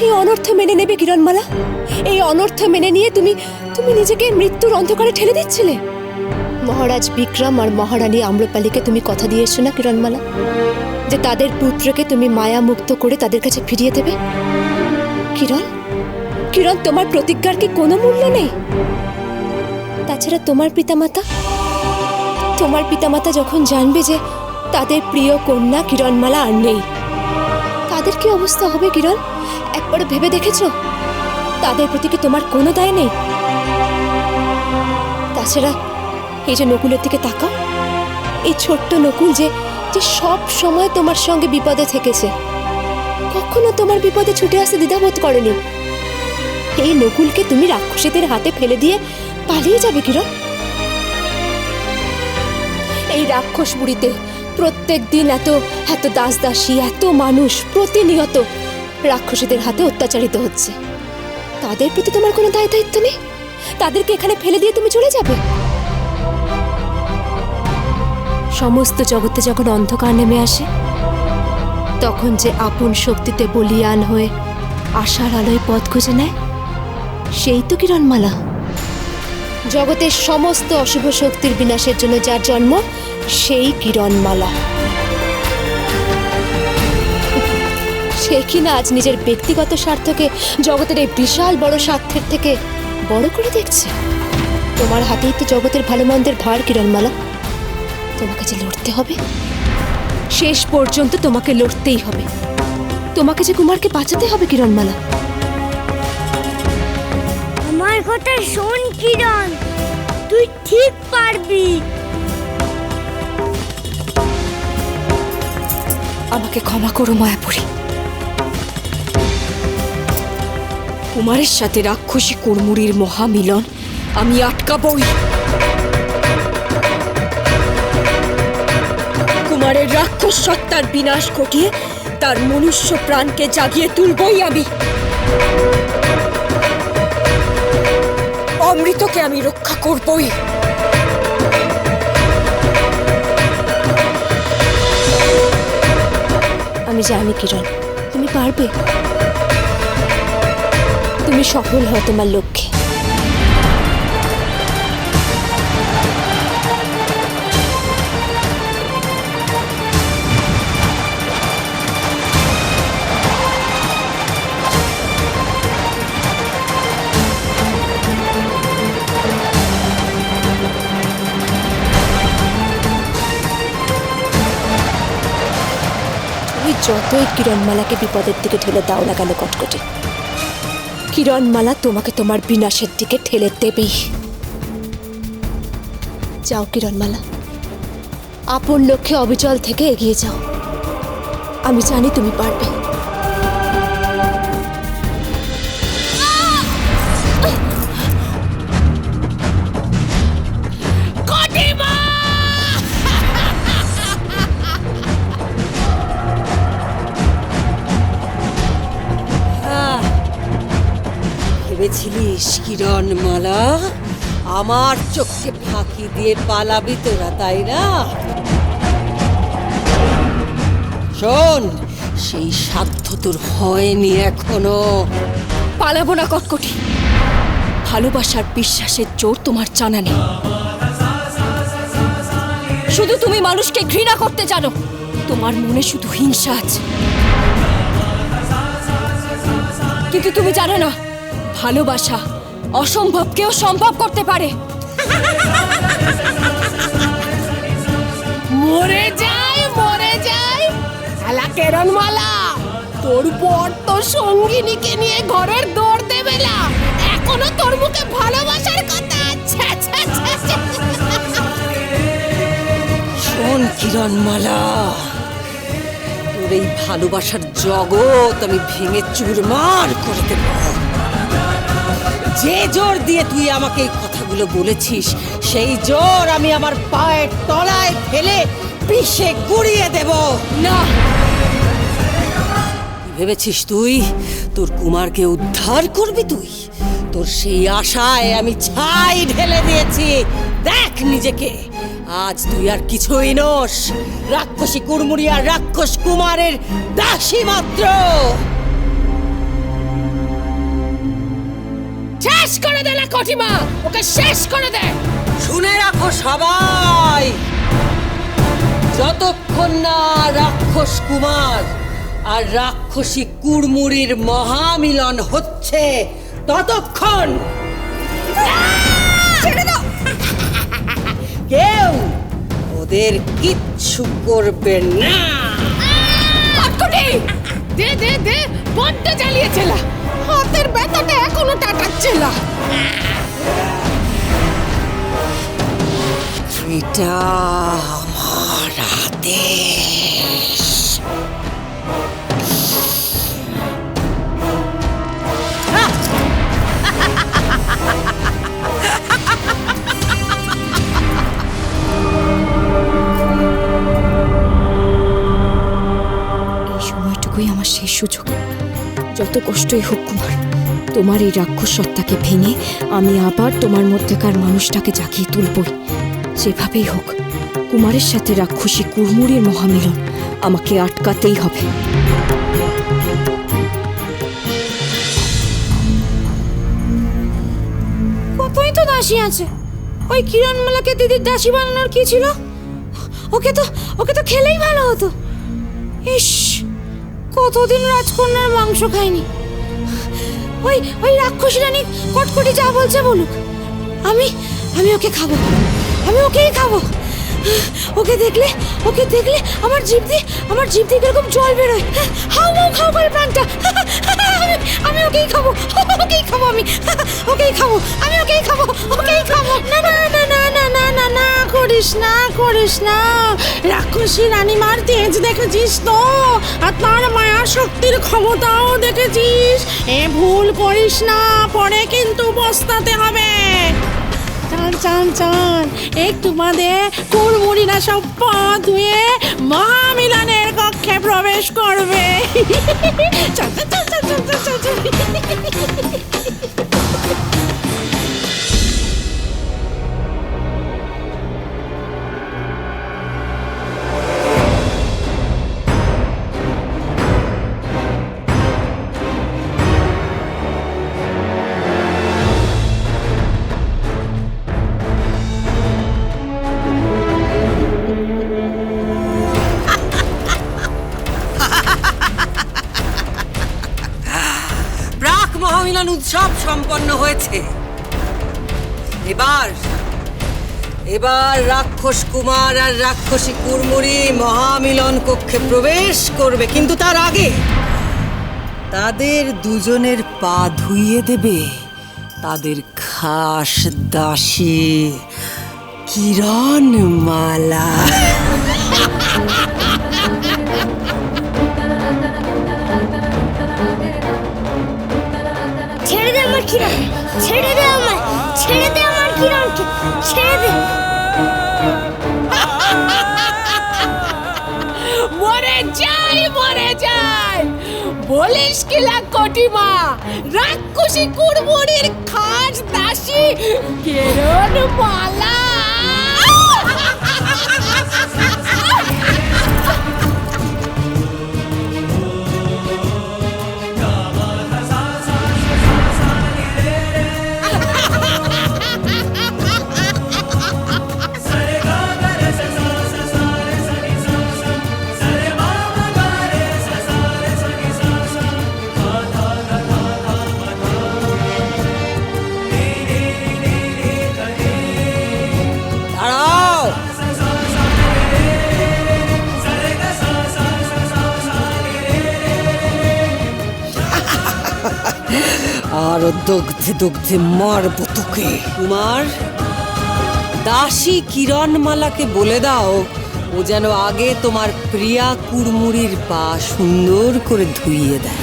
এই অনর্থ মেনে নেবে কিরণমালা? এই অনর্থ মেনে নিয়ে তুমি তুমি নিজেকে মৃত্যুর অন্ধকারে ঠেলে দিচ্ছিলে। মহারাজ বিক্রম আর মহারানী আম্রপালিকে তুমি কথা দিয়েছো না কিরণমালা, যে তাদের পুত্রকে তুমি মায়া মুক্ত করে তাদের কাছে ফিরিয়ে দেবে? কিরণ, কিরণ, তোমার প্রতিজ্ঞার কি কোনো মূল্য নেই? তাছাড়া তোমার পিতামাতা যখন জানবে যে তাদের প্রিয় কন্যা কিরণমালা আর নেই, তাদের কি অবস্থা হবে কিরণ? একবার ভেবে দেখেছো? তাদের প্রতি কি তোমার কোনো দায় নেই? তাছাড়া এই যে নকুলের দিকে তাকাও, এই ছোট্ট নকুল যে যে সব সময় তোমার সঙ্গে বিপদে থেকেছে, কখনো তোমার বিপদে ছুটে আসতে দ্বিধাবোধ করেনি। এই নকুলকে তুমি রাক্ষসীদের হাতে ফেলে দিয়ে পালিয়ে যাবে কিরণ? এই রাক্ষস বুড়িতে প্রত্যেক দিন এত এত দাসদাসী, এত মানুষ প্রতিনিয়ত রাক্ষসীদের হাতে অত্যাচারিত হচ্ছে। তাদের প্রতি তোমার কোনো দায় দায়িত্ব নেই? তাদেরকে এখানে ফেলে দিয়ে তুমি চলে যাবে? সমস্ত জগতে যখন অন্ধকার নেমে আসে, তখন যে আপন শক্তিতে বলিয়ান হয়ে আশার আলোয় পথ খুঁজে নেয়, সেই তো কিরণমালা। জগতের সমস্ত অশুভ শক্তির বিনাশের জন্য যার জন্ম, সেই কিরণমালা। সে কিনা আজ নিজের ব্যক্তিগত স্বার্থকে জগতের এই বিশাল বড় স্বার্থের থেকে বড় করে দেখছে। তোমার হাতেই তো জগতের ভালো মন্দের ভার কিরণমালা। তোমাকে যে লড়তে হবে, শেষ পর্যন্ত তোমাকে লড়তেই হবে। তোমাকে যে কুমারকে বাঁচাতে হবে কিরণমালা। আমার কথা শোন কিরণ, তুই ঠিক পারবি। আমাকে ক্ষমা করো মায়াপুরী। কুমারের সাথে রাক্ষসী কুড়মুড়ির মহামিলন আমি আটকাবই। কুমারের রাক্ষস সত্তার বিনাশ ঘটিয়ে তার মনুষ্য প্রাণকে জাগিয়ে তুলবই আমি। অমৃতকে আমি রক্ষা করবই। আমি জানি কিরণ, তুমি পারবে। তুমি সফল হও তোমার লক্ষ্যে। তুমি যতই কিরণমালাকে বিপদের দিকে ঠেলে দাও না কেন কটকটি, কিরণমালা তোমাকে তোমার বিনাশের দিকে ঠেলে দেবেই। যাও কিরণমালা, আপন লক্ষ্যে অবিচল থেকে এগিয়ে যাও। আমি জানি তুমি পারবে। ভেবেছিলিস কিরণমালা আমার চোখে ফাঁকি দিয়ে পালাবি তোরা, তাই না? শোন, সেই সাধ্য তোর হয়নি এখনো। পালাবো না কটকটি। ভালোবাসার বিশ্বাসের জোর তোমার জানা নেই। শুধু তুমি মানুষকে ঘৃণা করতে জানো। তোমার মনে শুধু হিংসা আছে। কিন্তু তুমি জানো না, ভালোবাসা অসম্ভবকেও সম্ভব করতে পারে। মরে যায় শালা কিরণমালা। তোর বর তো সঙ্গিনীকে নিয়ে ঘরের দৌড় দেবে না, এখনো তোর মুখে ভালোবাসার কথা। শোন কিরণমালা, তোর এই ভালোবাসার জগৎ আমি ভেঙে চুরমার করে দেব। যে জোর দিয়ে তুই আমাকে এই কথাগুলো বলেছিস, সেই জোর আমি আমার পায়ের তলায় ফেলে পিষে গুড়িয়ে দেব। না, ভেবেছিস তুই তোর কুমারকে উদ্ধার করবি? তুই তোর সেই আশায় আমি ছাই ঢেলে দিয়েছি। দেখ নিজেকে, আজ তুই আর কিছুই নোস, রাক্ষসী কুড়মুড়ি আর রাক্ষস কুমারের দাসী মাত্র। শেষ করে দে না কটিমা, ওকে শেষ করে দে। শুনে রাখো সবাই, যতক্ষণ না রাক্ষস কুমার আর রাক্ষসী কুড়মুড়ির মহামিলন হচ্ছে ততক্ষণ কেউ ওদের কিচ্ছু করবে না। কটকটি দে দে দে, বড্ড জ্বালিয়েছিল, হাতের ব্যথাটা এখনো টাটাচ্ছিল। এটা আমার আদেশ। এই সময়টুকুই আমার শেষ সুযোগ। যত কষ্টই হোক কুমার, তোমার এই রাক্ষস সত্তাকে ভেঙে আমি আবার তোমার মধ্যেকার মানুষটাকে জাগিয়ে তুলবই। যেভাবেই হোক কুমারের সাথে রাক্ষসী কুড়মুড়ির মহামিলন আমাকে আটকাতেই হবে। কতই তো দাসী আছে, ওই কিরণমালাকে দিদির দাসী বানানোর কি ছিল? ওকে তো খেলেই ভালো হতো। ইস, কতদিন রাজকন্যার মাংস খাইনি। ওই রাক্ষসী রানী কটকটি যা বলছে বলুক, আমি ওকে খাবো, আমি ওকেই খাবো। ওকে দেখলে আমার জিভ দিয়ে কিরকম জল বেরোয়, হাউ মাউ খাও করে প্রাণটা। আমি ওকেই খাবো, ওকেই খাবো, আমি ওকেই খাবো, আমি ওকেই খাবো, ওকেই খাবো। না না না না না না না না, করিস না। রাক্ষসী রানীমার তেজ দেখেছিস তো, আর তার মায়া শক্তির ক্ষমতাও দেখেছিস। ভুল করিস না, পরে কিন্তু পস্তাতে হবে। চান একটু বাদে কুড়মুড়িরা সব পা ধুয়ে মহামিলনের কক্ষে প্রবেশ করবে। চল। মহামিলন উৎসব সম্পন্ন হয়েছে। এবার রাক্ষস কুমার আর রাক্ষসী কুড়মুড়ি মহামিলন কক্ষে প্রবেশ করবে, কিন্তু তার আগে তাদের দুজনের পা ধুইয়ে দেবে তাদের খাস দাসী কিরণমালা। ছেড়ে দে আমার কিরণকে, ছেড়ে দে। মরে যাই, বলিস কি কটিমা, রাক্ষসী কুড়মুড়ির খাস দাসী কিরণমালা। আর দগ্ধে মারবো তোকে। কুমার, দাসী কিরণমালাকে বলে দাও ও যেন আগে তোমার প্রিয়া কুড়মুড়ির পা সুন্দর করে ধুইয়ে দেয়।